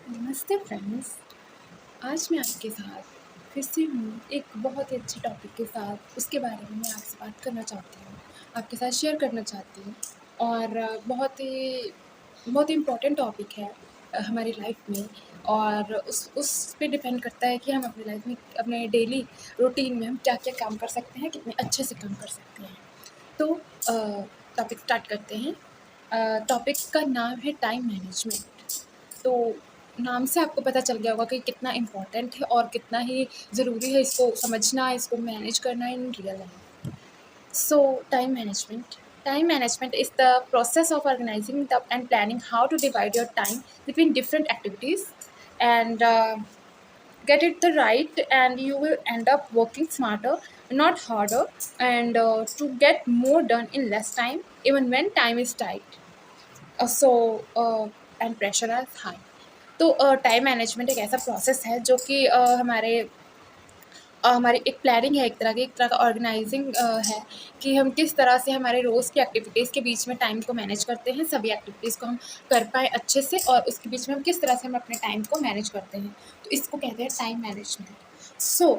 नमस्ते फ्रेंड्स। आज मैं आपके साथ फिर से हूँ एक बहुत ही अच्छे टॉपिक के साथ। उसके बारे में मैं आपसे बात करना चाहती हूँ, आपके साथ शेयर करना चाहती हूँ। और बहुत ही इम्पोर्टेंट टॉपिक है हमारी लाइफ में। और उस पे डिपेंड करता है कि हम अपनी लाइफ में अपने डेली रूटीन में हम क्या क्या काम कर सकते हैं, कितने अच्छे से काम कर सकते हैं। तो टॉपिक स्टार्ट करते हैं। टॉपिक का नाम है टाइम मैनेजमेंट। तो नाम से आपको पता चल गया होगा कि कितना इम्पोर्टेंट है और कितना ही ज़रूरी है इसको समझना, इसको मैनेज करना in real life. So time management is the process of organising the and planning how to divide your time between different activities and get it the right, and you will end up working smarter, not harder, and to get more done in less time even when time is tight. And pressure is high. तो time management एक ऐसा process है जो कि हमारी एक planning है, एक तरह का ऑर्गेनाइजिंग है कि हम किस तरह से हमारे रोज़ की एक्टिविटीज़ के बीच में टाइम को मैनेज करते हैं, सभी एक्टिविटीज़ को हम कर पाएँ अच्छे से, और उसके बीच में हम किस तरह से हम अपने टाइम को मैनेज करते हैं। तो इसको कहते हैं time management. So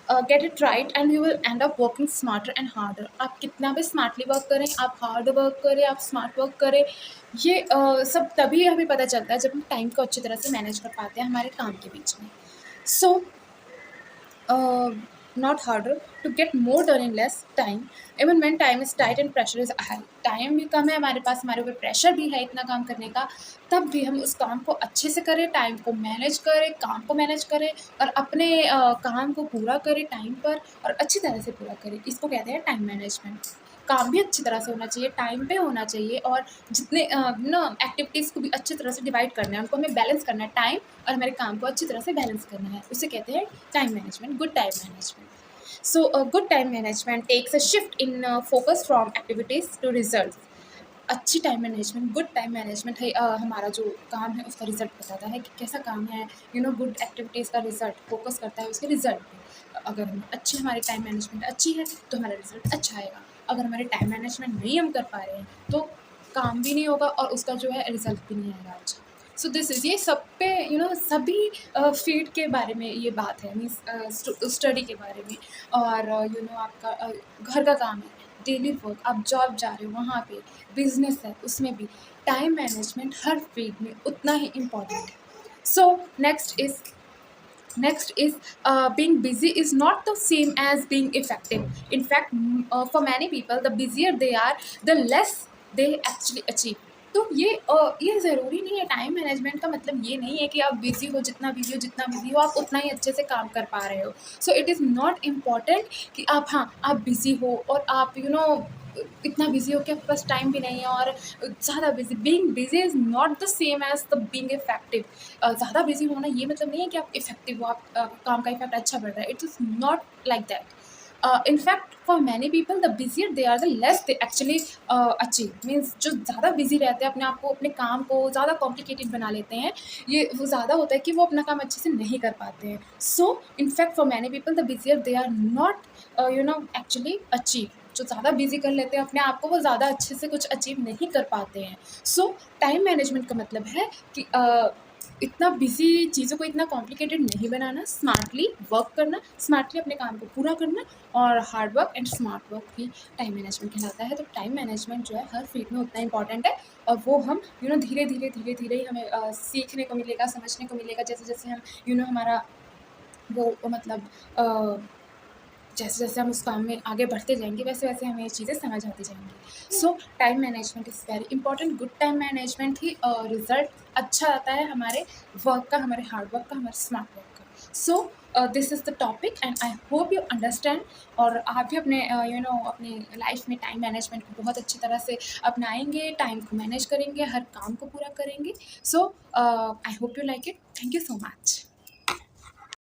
get it right and you will and up working smarter and harder. आप कितना भी स्मार्टली वर्क करें, आप हार्ड वर्क करें, आप स्मार्ट वर्क करें, ये सब तभी हमें पता चलता है जब हम टाइम को अच्छी तरह से मैनेज कर पाते हैं हमारे काम के बीच में। सो not harder, to get more done in less time even when time is tight and pressure is high. Time भी कम है हमारे पास, हमारे ऊपर प्रेशर भी है इतना काम करने का, तब भी हम उस काम को अच्छे से करें, टाइम को मैनेज करें, काम को मैनेज करें और अपने काम को पूरा करें टाइम पर और अच्छी तरह से पूरा करें। इसको कहते हैं टाइम मैनेजमेंट। काम भी अच्छी तरह से होना चाहिए, टाइम पे होना चाहिए, और जितने एक्टिविटीज़ को भी अच्छी तरह से डिवाइड करना है, उनको हमें बैलेंस करना है, टाइम और हमारे काम को अच्छी तरह से बैलेंस करना है, उसे कहते हैं time management, good time management. So, good time management takes a shift in focus from activities to results. अच्छी time management, good time management है हमारा जो काम है उसका रिजल्ट बताता है कि कैसा काम है। गुड एक्टिविटीज़ का रिजल्ट फोकस करता है उसके रिजल्ट पे। अगर हमारी टाइम मैनेजमेंट अच्छी है तो हमारा रिजल्ट अच्छा आएगा। अगर हमारी टाइम मैनेजमेंट नहीं हम कर पा रहे हैं तो काम भी नहीं होगा और उसका जो है रिजल्ट भी नहीं आएगा अच्छा। सो दिस इज़, ये सब पे सभी फील्ड के बारे में ये बात है, मीन्स स्टडी के बारे में। और आपका घर का काम है, डेली वर्क, आप जॉब जा रहे हो वहाँ पे, बिजनेस है उसमें भी टाइम मैनेजमेंट हर फील्ड में उतना ही इम्पॉर्टेंट है। सो next is being busy is not the same as being effective. In fact, for many people, the busier they are, the less they actually achieve. तो ये ज़रूरी नहीं है। टाइम मैनेजमेंट का मतलब ये नहीं है कि आप बिज़ी हो, जितना बिज़ी हो आप उतना ही अच्छे से काम कर पा रहे हो। So it is not important कि आप बिज़ी हो और आप इतना बिज़ी हो कि आपके पास टाइम भी नहीं है, और ज़्यादा busy, being busy is not the same as the being effective. ज़्यादा बिज़ी होना ये मतलब नहीं है कि आप इफ़ेक्टिव हो, आप काम का इफ़ेक्ट अच्छा बढ़ रहा है। It is not like that. In fact, for many people, the busier they are, the less they actually achieve. Means जो ज़्यादा बिजी रहते हैं, अपने आप को, अपने काम को ज़्यादा कॉम्प्लिकेटेड बना लेते हैं, ये वो ज़्यादा होता है कि वो अपना काम अच्छे से नहीं कर पाते हैं। So in fact for many people the busier they are not actually achieve. जो ज़्यादा बिजी कर लेते हैं अपने आप को, वो ज़्यादा अच्छे से कुछ अचीव नहीं कर पाते हैं। सो टाइम मैनेजमेंट का मतलब है कि इतना बिजी चीज़ों को इतना कॉम्प्लिकेटेड नहीं बनाना, स्मार्टली वर्क करना, स्मार्टली अपने काम को पूरा करना, और hard work and smart work भी टाइम मैनेजमेंट कहलाता है। तो टाइम मैनेजमेंट जो है हर फील्ड में उतना इंपॉर्टेंट है, और वो हम धीरे धीरे ही हमें सीखने को मिलेगा, समझने को मिलेगा, जैसे जैसे हम हमारा वो मतलब जैसे जैसे हम उस काम में आगे बढ़ते जाएंगे, वैसे वैसे हमें ये चीज़ें समझ आती जाएंगी। सो time management is very important. Good time management he result अच्छा आता है हमारे वर्क का, हमारे हार्ड वर्क का, हमारे स्मार्ट वर्क का। So this is the topic and I hope you understand. और आप भी अपने अपने लाइफ में टाइम मैनेजमेंट को बहुत अच्छी तरह से अपनाएंगे, टाइम को मैनेज करेंगे, हर काम को पूरा करेंगे। So I hope you like it. Thank you so much.